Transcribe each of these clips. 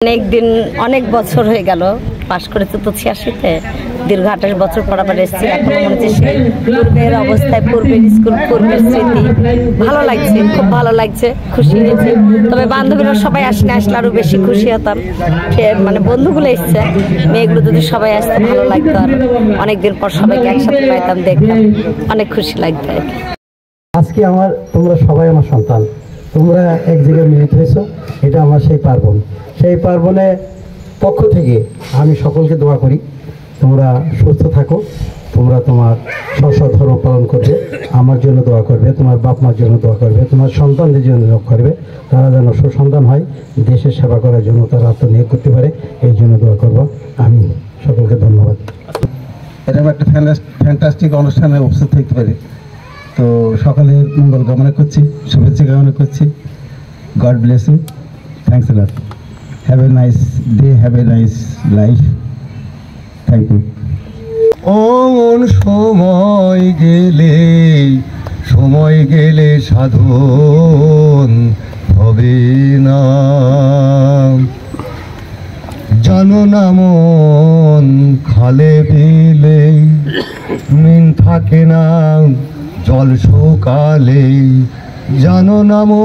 অনেক দিন অনেক বছর হয়ে গেল পাশ করেছে তো 86-তে দীর্ঘ 28 বছর পর আবার এসেছি। এখন মনে হচ্ছে সেই পূর্বের অবস্থায়, পূর্বের স্কুল, পূর্বের স্মৃতি ভালো লাগছে, খুব ভালো লাগছে, খুশি হয়েছি। তবে বান্ধবীরা সবাই আসলে আরো বেশি খুশি হতাম। মানে বন্ধুগুলো এসছে, মেয়েগুলো যদি সবাই আসতে ভালো লাগতো, আর অনেকদিন পর সবাইকে একসাথে পাইতাম, দেখতাম, অনেক খুশি লাগতো। আজকে তোমরা সবাই আমার সন্তান, তোমরা এক জায়গায় মিলিত হয়েছো, এটা আমার সেই পার্বণ। সেই পার্বণে পক্ষ থেকে আমি সকলকে দোয়া করি তোমরা সুস্থ থাকো, তোমরা তোমার ধর্ম পালন করবে, আমার জন্য দোয়া করবে, তোমার বাপ মার জন্য দোয়া করবে, তোমার সন্তানদের জন্য দোয়া করবে, তারা যেন সুসন্তান হয়, দেশের সেবা করার জন্য তারা আত্মনিয়োগ করতে পারে, এই জন্য দোয়া করবো। আমি সকলকে ধন্যবাদ। এরকম একটা ফ্যান্টাস্টিক অনুষ্ঠানে উপস্থিত থাকতে পারে, তো সকালের মঙ্গল কামনা করছি, শুভেচ্ছা কামনা করছি। God bless you, thanks a lot, have a nice day, have a nice life, thank you. অমন সময় গেলে সাধন হবে না, জানো না মন খালে বিলে মিন থাকে না, জল শুকালে জানো না মন,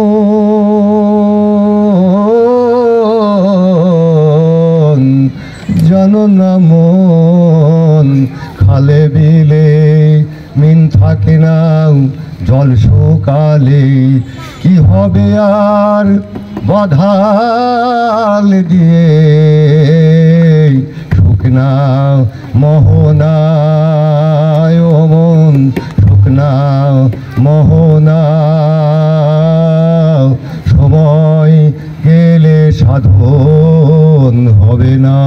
জানো না মন খালে বিলে মিন থাকে না, জল শুকালে কি হবে আর বাধাল দিয়ে শুকনা মোহনায়, ও মন শুকনা মোহনা, সময় গেলে সাধন হবে না।